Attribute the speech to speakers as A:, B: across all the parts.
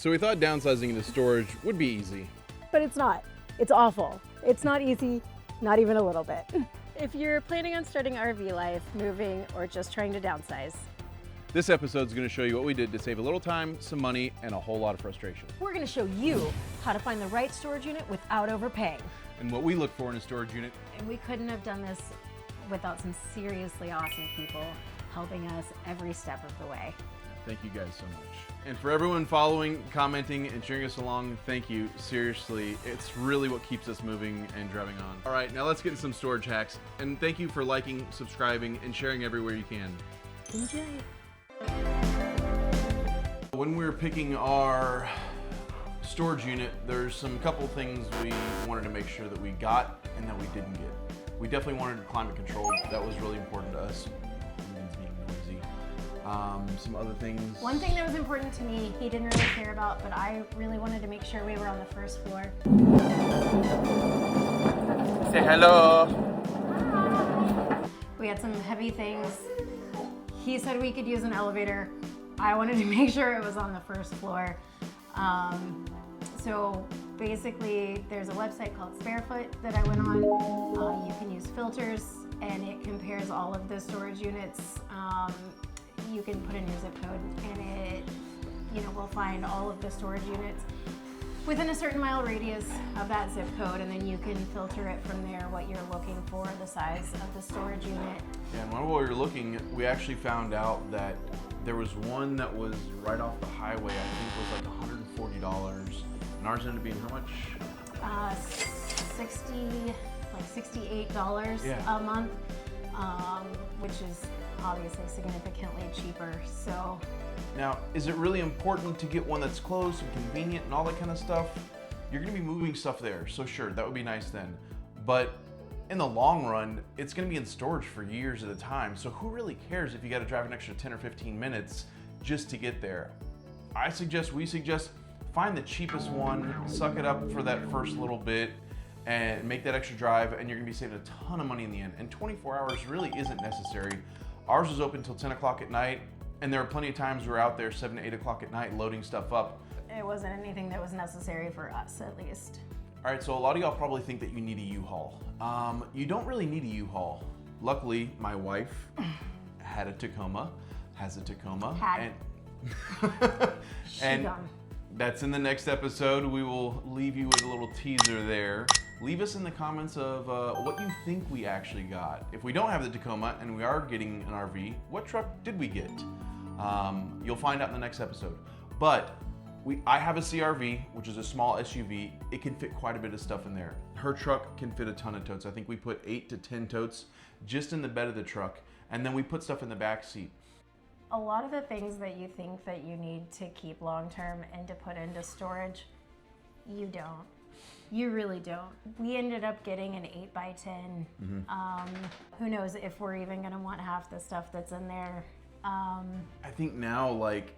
A: So we thought downsizing into storage would be easy.
B: But it's not. It's awful. It's not easy, not even a little bit.
C: If you're planning on starting RV life, moving, or just trying to downsize,
A: This episode is going to show you what we did to save a little time, some money, and a whole lot of frustration.
B: We're going to show you how to find the right storage unit without overpaying.
A: And what we look for in a storage unit.
C: and we couldn't have done this without some seriously awesome people helping us every step of the way.
A: Thank you guys so much. And for everyone following, commenting, and cheering us along, thank you. Seriously, it's really what keeps us moving and driving on. All right, now let's get into some storage hacks. And thank you for liking, subscribing, and sharing everywhere you can.
B: Enjoy.
A: When we were picking our storage unit, there's some couple things we wanted to make sure that we got and that we didn't get. We definitely wanted climate control. That was really important to us. Hooligan's being noisy. Some other things.
C: One thing that was important to me, he didn't really care about, but I really wanted to make sure we were on the first floor.
A: Say hello.
C: We had some heavy things. He said we could use an elevator. I wanted to make sure it was on the first floor. So basically, there's a website called Sparefoot that I went on. You can use filters, and it compares all of the storage units. You can put in your zip code, and it, will find all of the storage units within a certain mile radius of that zip code, and then you can filter it from there, what you're looking for, the size of the storage unit.
A: Yeah, and while we were looking, we actually found out that there was one that was right off the highway. I think was like $140, and ours ended up being how much?
C: $68
A: Yeah.
C: a month, which is obviously significantly cheaper. So
A: Now, is it really important to get one that's close and convenient and all that kind of stuff? You're gonna be moving stuff there, so sure, that would be nice then. But in the long run, it's gonna be in storage for years at a time, so who really cares if you gotta drive an extra 10 or 15 minutes just to get there? We suggest find the cheapest one, suck it up for that first little bit, and make that extra drive, and you're gonna be saving a ton of money in the end. And 24 hours really isn't necessary. Ours is open till 10 o'clock at night, and there are plenty of times we're out there 7 to 8 o'clock at night loading stuff up.
C: it wasn't anything that was necessary for us, at least.
A: All right, so a lot of y'all probably think that you need a U-Haul. You don't really need a U-Haul. Luckily, my wife has a Tacoma.
C: Had.
A: And
C: Gone.
A: that's in the next episode. We will leave you with a little teaser there. Leave us in the comments of what you think we actually got. If we don't have the Tacoma and we are getting an RV, what truck did we get? You'll find out in the next episode. But I have a CRV, which is a small SUV. It can fit quite a bit of stuff in there. Her truck can fit a ton of totes. I think we put 8 to 10 totes just in the bed of the truck, and then we put stuff in the back seat.
C: A lot of the things that you think that you need to keep long-term and to put into storage, you don't. You really don't. We ended up getting an 8x10. Who knows if we're even gonna want half the stuff that's in there.
A: I think now, like,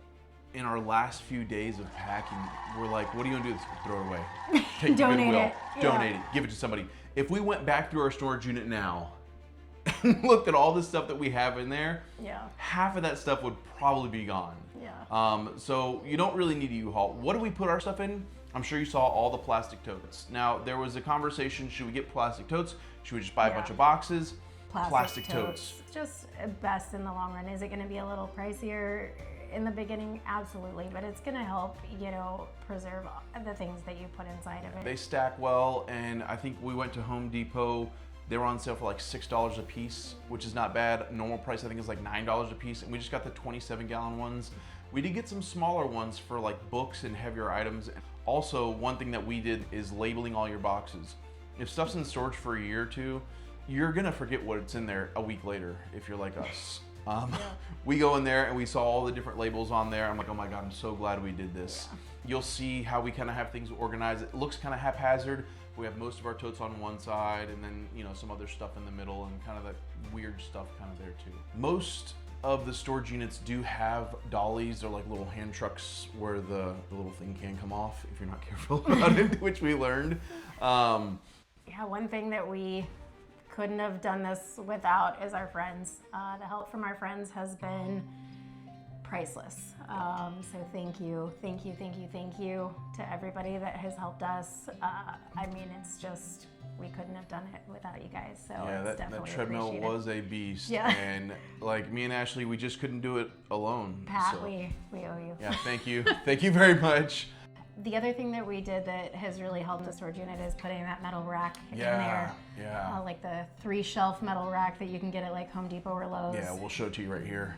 A: in our last few days of packing, we're like, what are you gonna do with this? Throw it away. Take it to
C: Donate
A: Goodwill.
C: it. Yeah.
A: Donate it. Give it to somebody. If we went back through our storage unit now and looked at all the stuff that we have in there,
C: Yeah.
A: half of that stuff would probably be gone.
C: Yeah.
A: So you don't really need a U-Haul. What do we put our stuff in? I'm sure you saw all the plastic totes. Now, there was a conversation, should we get plastic totes? Should we just buy a bunch of boxes? Plastic totes.
C: Just best in the long run. Is it gonna be a little pricier in the beginning? Absolutely, but it's gonna help, preserve the things that you put inside of it.
A: They stack well, and I think we went to Home Depot. They were on sale for like $6 a piece, which is not bad. Normal price I think is like $9 a piece, and we just got the 27-gallon ones. We did get some smaller ones for like books and heavier items. Also, one thing that we did is labeling all your boxes. If stuff's in storage for a year or two, you're gonna forget what's in there a week later if you're like us. We go in there and we saw all the different labels on there. I'm like, oh my God, I'm so glad we did this. Yeah. You'll see how we kind of have things organized. It looks kind of haphazard. We have most of our totes on one side, and then some other stuff in the middle, and kind of that weird stuff kind of there too. Most of the storage units do have dollies or like little hand trucks where the little thing can come off if you're not careful about it, which we learned.
C: Yeah, one thing that we couldn't have done this without is our friends. The help from our friends has been priceless. So thank you to everybody that has helped us. I mean, it's just, we couldn't have done it without you guys. So
A: Yeah,
C: it's
A: that
C: definitely
A: treadmill
C: appreciated.
A: was a beast.
C: Yeah.
A: And like me and Ashley, we just couldn't do it alone.
C: Pat,
A: so.
C: we owe you.
A: Yeah, thank you. Thank you very much.
C: The other thing that we did that has really helped the storage unit is putting that metal rack in there.
A: Yeah.
C: Like the 3-shelf metal rack that you can get at like Home Depot or Lowe's.
A: Yeah, we'll show it to you right here.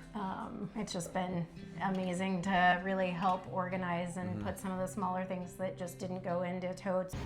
C: It's just been amazing to really help organize and put some of the smaller things that just didn't go into totes.